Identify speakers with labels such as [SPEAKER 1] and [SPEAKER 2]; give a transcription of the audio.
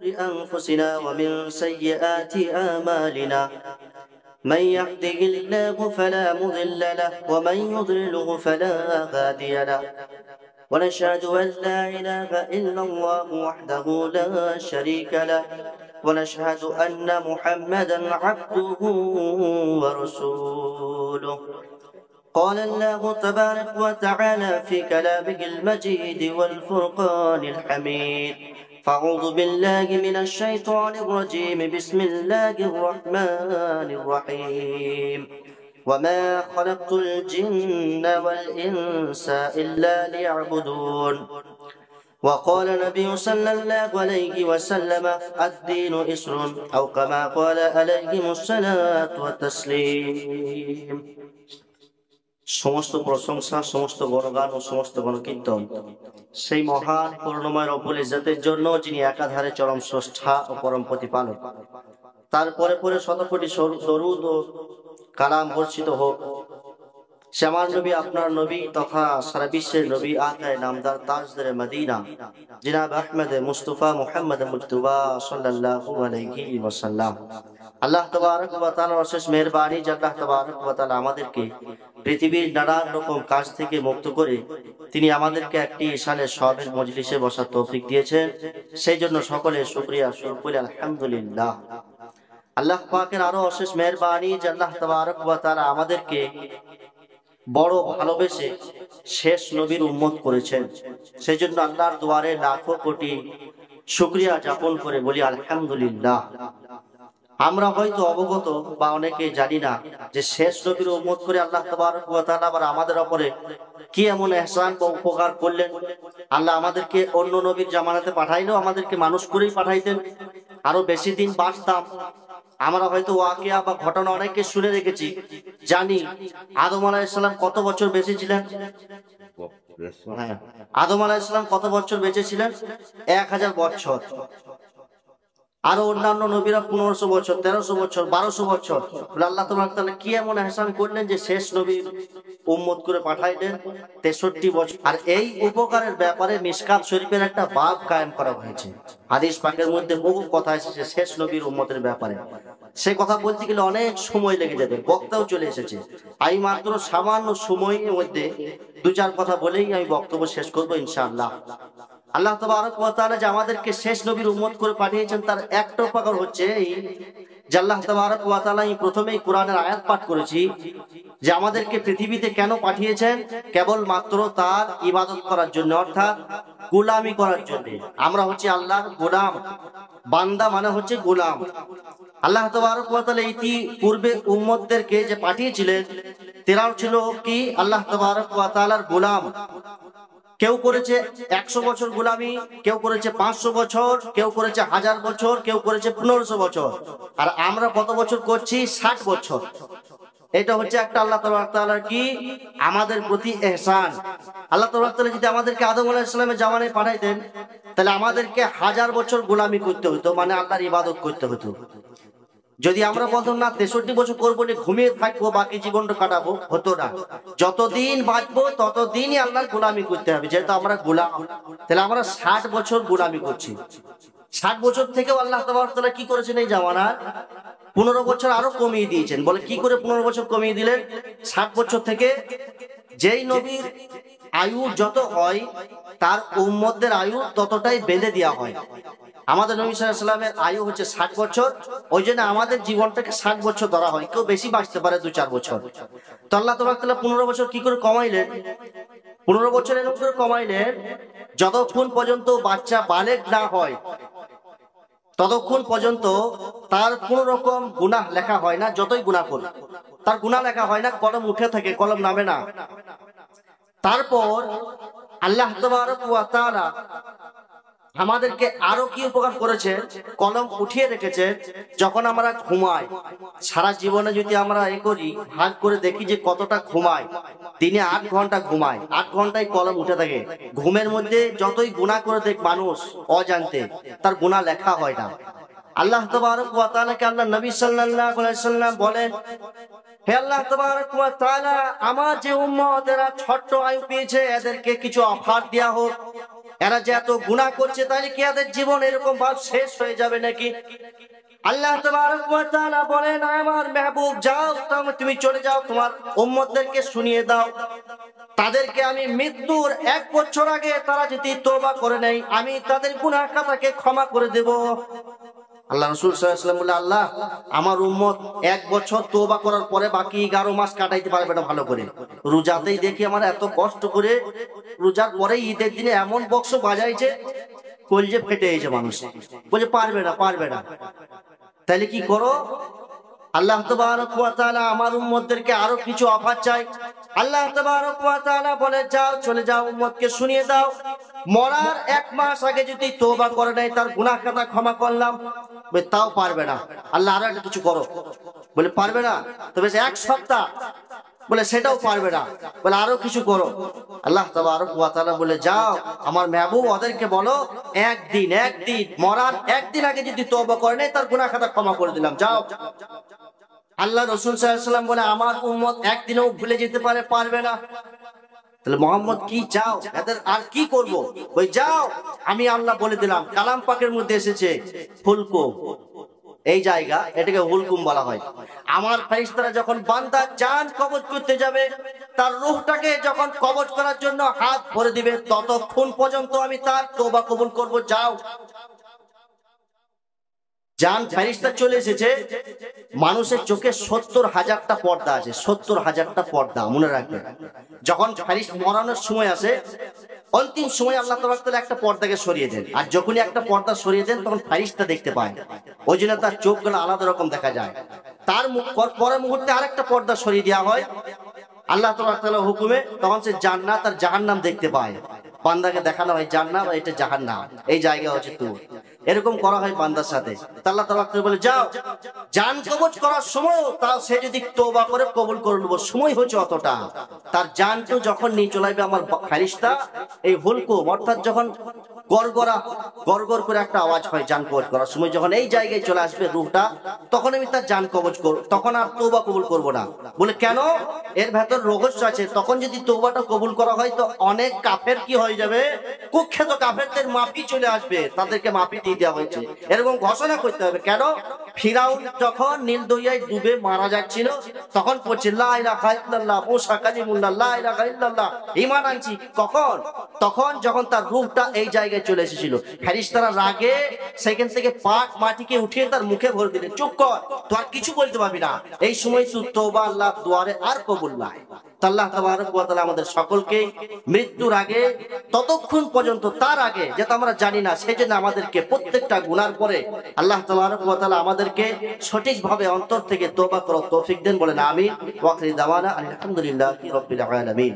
[SPEAKER 1] أنفسنا ومن سيئات أعمالنا من يهده الله فلا مضل له ومن يضلله فلا هادي له ونشهد أن لا إله إلا الله وحده لا شريك له ونشهد أن محمدا عبده ورسوله قال الله تبارك وتعالى في كلامه المجيد والفرقان الحميد فأعوذ بالله من الشيطان الرجيم بسم الله الرحمن الرحيم وما خلقت الجن والإنس إلا ليعبدون وقال النبي صلى الله عليه وسلم الدين إسر أو كما قال عليهم الصلاة والتسليم সমস্ত প্রশংসা, সমস্ত গণগান ও সমস্ত গণকীর্তন সেই মহান করুণাময় রব্বুল ইজ্জতের জন্য, যিনি একাধারে চরম স্রষ্টা ও পরম প্রতিপালক। তারপরে পরে শতকোটি দরুদ ও কালাম বর্ষিত হোক সে আমার নবী, আপনার নবী তথা সারা বিশ্বের নবী, আকায়ে নামদার তাজদারে মদিনা জনাব আহমদ মুস্তাফা মুহাম্মদ মুজতবা সাল্লাল্লাহু আলাইহি ওয়াসাল্লাম। আল্লাহ তাবারক ওয়া তাআলার অশেষ মেহেরবানি যে আল্লাহ তাবারক ওয়া তাআলা আমাদেরকে পৃথিবীর নানান রকম কাজ থেকে মুক্ত করে তিনি আমাদেরকে একটি ঈশানের সওয়াবের মজলিসে বসার তৌফিক দিয়েছেন। সেই জন্য সকলে শুকরিয়া স্বরূপ বলি আলহামদুলিল্লাহ। আল্লাহ পাকের আরো অশেষ মেহেরবানি যে আল্লাহ তাবারক ওয়া তাআলা আমাদেরকে বড় ভালোবেসে শেষ নবীর উম্মত করেছেন। সেই জন্য আল্লাহর দুয়ারে লাখো কোটি শুকরিয়া জ্ঞাপন করে বলি আলহামদুলিল্লাহ। আমরা হয়তো অবগত বা অনেকে জানি না যে শেষ নবীর উম্মত করে আল্লাহ তাবারক ওয়া তাআলা আবার আমাদের উপরে কি এমন ইহসান বা উপকার করলেন। আল্লাহ আমাদেরকে অন্য নবীর জামানাতে পাঠাইলেও আমাদেরকে মানুষ করেই পাঠাইতেন, আরো বেশি দিন বাঁচতাম। আমরা হয়তো ওয়াকিয়া বা ঘটনা অনেকে শুনে রেখেছি, জানি আদম আলাইহিস সালাম কত বছর বেঁচে ছিলেন। আদম আলাইহিস সালাম কত বছর বেঁচে ছিলেন? 1000 বছর। আরো অন্যান্য নবীরা 1500 বছর, 1300 বছর, 1200 বছর। আল্লাহ তাআলা কি এমন ইহসান করলেন যে শেষ নবীর উম্মত করে পাঠাইলেন 63 বছর। আর এই উপকারের ব্যাপারে মিশকাত শরীফের একটা বাব কায়েম করা হয়েছে। হাদিস পাকের মধ্যে বহু কথা এসেছে শেষ নবীর উম্মতের ব্যাপারে। সে কথা বলতে গেলে অনেক সময় লেগে যাবে, বক্তাও চলে এসেছে। আমি মাত্র সামান্য সময়ের মধ্যে 2-4 কথা বলেই আমি বক্তব্য শেষ করব ইনশাআল্লাহ। আল্লাহ তাবারক ওয়া তাআলা যে আমাদেরকে শেষ নবীর উম্মত করে পাঠিয়েছেন তার একটা উপকার হচ্ছে এই যে আল্লাহ তাবারক ওয়া তাআলা এই প্রথমেই কোরআনের আয়াত পাঠ করেছি যে আমাদেরকে পৃথিবীতে কেন পাঠিয়েছেন? কেবল মাত্র তার ইবাদত করার জন্য, অর্থাৎ গোলামি করার জন্য। আমরা হচ্ছে আল্লাহর গোলাম, বান্দা মানে হচ্ছে গোলাম। আল্লাহ তাবারক ওয়া তাআলা ইতি পূর্বে উম্মতদেরকে যে পাঠিয়েছিলেন তারাও ছিল কি আল্লাহ তাবারক ওয়া তাআলার গোলাম। কেউ করেছে 100 বছর গোলামি, কেউ করেছে 500 বছর, কেউ করেছে 1000 বছর, কেউ করেছে 1500 বছর। আর আমরা কত বছর করছি? 60 বছর। এটা হচ্ছে একটা আল্লাহ তাআলার কি আমাদের প্রতি ইহসান। আল্লাহ তাআলা যদি আমাদেরকে আদম আলাইহিস সালামের জামানায় পাঠাইতেন তাহলে আমাদেরকে 1000 বছর গোলামি করতে হতো, মানে আল্লাহর ইবাদত করতে হতো। যদি আমরা বলতাম না 63 বছর করবো, ঘুমিয়ে থাকবো, বাকি জীবনটা কাটাবো, হতো না। যতদিন বাঁচবো ততদিনই আল্লাহর গোলামি করতে হবে, যেহেতু আমরা গোলাম। তাহলে আমরা 60 বছর গোলামি করছি। 60 বছর থেকেও আল্লাহ তাবারক তাআলা কি করেছেন এই জামানা 15 বছর আরো কমিয়ে দিয়েছেন। বলে কি করে 15 বছর কমিয়ে দিলেন? 60 বছর থেকে যেই নবীর আয়ু যত হয় তার উম্মতদের আয়ু ততটাই বেঁধে দেওয়া হয়। আমাদের নবী সাল্লাল্লাহু আলাইহি ওয়াসাল্লামের আয়ু হচ্ছে 60 বছর, ওই জন্য আমাদের জীবনটাকে 60 বছর ধরা হয়। কেউ বেশি বাঁচতে পারে 2-4 বছর। তো আল্লাহ তাবারক তাআলা 15 বছর কি করে কমাইলেন? 15 বছর এরকম করে কমাইলেন যতক্ষণ পর্যন্ত বাচ্চা বালেগ না হয় ততক্ষণ পর্যন্ত তার কোন রকম গুনাহ লেখা হয় না। যতই গুনাহ করে তার গুনাহ লেখা হয় না, কলম উঠে থাকে, কলম নামে না। তারপর আল্লাহ তাবারক ওয়া তাআলা আমাদেরকে আরো কি উপকার করেছে? কলম উঠিয়ে রেখেছে যখন আমরা ঘুমাই। সারা জীবনে যদি আমরা এ করি, ভাগ করে দেখি যে কতটা ঘুমাই। দিনে 8 ঘন্টা ঘুমাই, 8 ঘন্টায় কলম উঠে থাকে। ঘুমের মধ্যে যতই গুনাহ করে দেখ মানুষ অজান্তে, তার গুনাহ লেখা হয় না। আল্লাহ তাবারক ওয়া তাআলাকে আল্লাহ নবী সাল্লাল্লাহু আলাইহি ওয়াসাল্লাম বলেন, হে আল্লাহ তাবারক ওয়া তাআলা, আমার যে উম্মত এরা ছোট্ট আয়ু পেয়েছে এদেরকে কিছু অফার দেয়া হোক, এরা যে এত গুনাহ করছে, তাহলে কি এদের জীবন এরকম ভাব শেষ হয়ে যাবে নাকি? আল্লাহ তাবারক ওয়া তাআলা বলেন, আমার মাহবুব যাও, তুমি চলে যাও, তোমার উম্মতদেরকে শুনিয়ে দাও, তাদেরকে আমি মৃত্যুর 1 বছর আগে তারা যদি তওবা করে নেয়, আমি তাদের গুনাহ খাতাকে ক্ষমা করে দেব। আল্লাহ রাসূল সাল্লাল্লাহু আলাইহি ওয়াসাল্লাম বলে, আল্লাহ আমার উম্মত 1 বছর তওবা করার পরে বাকি 11 মাস কাটাইতে পারবে না ভালো করে। রোজাতেই দেখি আমার এত কষ্ট করে রোজার পরে ঈদের দিনে এমন বক্স বাজাইছে, কলজে ফেটে গেছে মানুষ, বলে পারবে না পারবে না। তাহলে কি করো? আল্লাহ তাবারক ওয়া তাআলা আমার উম্মতদেরকে আরো কিছু অফার চাই। আল্লাহ তাবারক ওয়া তাআলা বলে, যাও চলে যাও, উম্মতকে শুনিয়ে দাও, মরার 1 মাস আগে যদি তওবা করে নেয় তার গুনাহ খাতা ক্ষমা করলাম। বলে তাও পারবে না, আল্লাহ আরো একটা কিছু করো। বলে পারবে না, তবে 1 সপ্তাহ। বলে সেটাও পারবে না, বলে আরো কিছু করো। আল্লাহ তাবারক ওয়া তাআলা বলে, যাও আমার মাহবুব ওদেরকে বলো, একদিন মরার 1 দিন আগে যদি তওবা করে নেয় তার গুনাহ খাতা ক্ষমা করে দিলাম, যাও। আল্লাহ রাসূল সাল্লাল্লাহু আলাইহি ওয়াসাল্লাম বলে, আমার উম্মত একদিনও ভুলে যেতে পারবে না। তাহলে মোহাম্মদ কি চাও, এদের আর কি করব? ওই যাও, আমি আল্লাহ বলে দিলাম, কালাম পাকের মধ্যে এসেছে হুলকুম, এই জায়গা এটাকে হুলকুম বলা হয়। আমার ফেরেশতারা যখন বান্দার জান কবজ করতে যাবে, তার রূহটাকে যখন কবজ করার জন্য হাত ভরে দিবে, ততক্ষণ পর্যন্ত আমি তার তওবা কবুল করব। যাও। জান ফেরেশতা চলে এসেছে। মানুষের চোখে 70,000টা পর্দা আছে, 70,000টা পর্দা, মনে রাখবেন। যখন ফেরেশতা মরানোর সময় আসে, অন্তিম সময় আল্লাহ তাআলা তাআলা একটা পর্দাকে সরিয়ে দেন, আর যখনই একটা পর্দা সরিয়ে দেন তখন ফেরেশতা দেখতে পায়, ওই জন্য তার চোখগুলো আলাদা রকম দেখা যায়। তার পরের মুহূর্তে আরেকটা পর্দা সরিয়ে দেওয়া হয় আল্লাহ তাআলা হুকুমে, তখন সে জান্নাত আর জাহান্নাম দেখতে পায়। বান্দাকে দেখানো হয় জান্নাত আর এটা জাহান্নাম, এই জায়গা হচ্ছে তুর। এরকম করা হয় বান্দার সাথে। আল্লাহ তাআলা বলে, যাও, জান কবজ করার সময় তাও সে যদি তওবা করে কবুল করে নেব, সময় হচ্ছে অতটা। তার জানকে যখন নিয়ে চলে আসবে আমার ফেরেশতা, এই হুলকুম অর্থাৎ যখন গড়গড় করে একটা আওয়াজ হয় জান কবজ করার সময়, যখন এই জায়গায় চলে আসবে রূহটা, তখন আমি তার জান কবজ করব, তখন আর তওবা কবুল করব না। বলে কেন? এর ভেতর রহস্য আছে। তখন যদি তওবাটা কবুল করা হয় তো অনেক কাফের কি হয়ে যাবে, কুখ্যাত কাফেরদের মাফি চলে আসবে, তাদেরকে মাফি দিয়ে দেওয়া হয়েছে, এরকম ঘোষণা করতে হবে। কেন? ফিরাউন যখন নীল দরিয়ায় ডুবে মারা যাচ্ছিল, তখন পড়ছে লা ইলাহা ইল্লাল্লাহ, মুসা কালিমুল্লাহ, লা ইলাহা ইল্লাল্লাহ, ঈমান আনছি। কখন? তখন যখন তার রূহটা এই জায়গায় চলে এসেছিল। ফেরেশতারা রাগে সেখান থেকে পাক মাটিকে উঠিয়ে তার মুখে ভরে দিলেন, চুপ কর, তুই আর কিছু বলতে পারবি না। এই সময় তুই তওবা আল্লাহর দুয়ারে আর কবুল নাই। আল্লাহ তাবারক ওয়া তাআলা আমাদের সকলকে মৃত্যুর আগে, ততক্ষণ পর্যন্ত তার আগে যেটা আমরা জানি না, সেজন্য আমাদেরকে প্রত্যেকটা গুনার পরে আল্লাহ তাবারক ওয়া তাআলা আমাদেরকে সঠিকভাবে অন্তর থেকে তওবা করার তৌফিক দেন। বলেন আমিন। ওয়া আখিরু দাওয়ানা আলহামদুলিল্লাহি রাব্বিল আলামিন।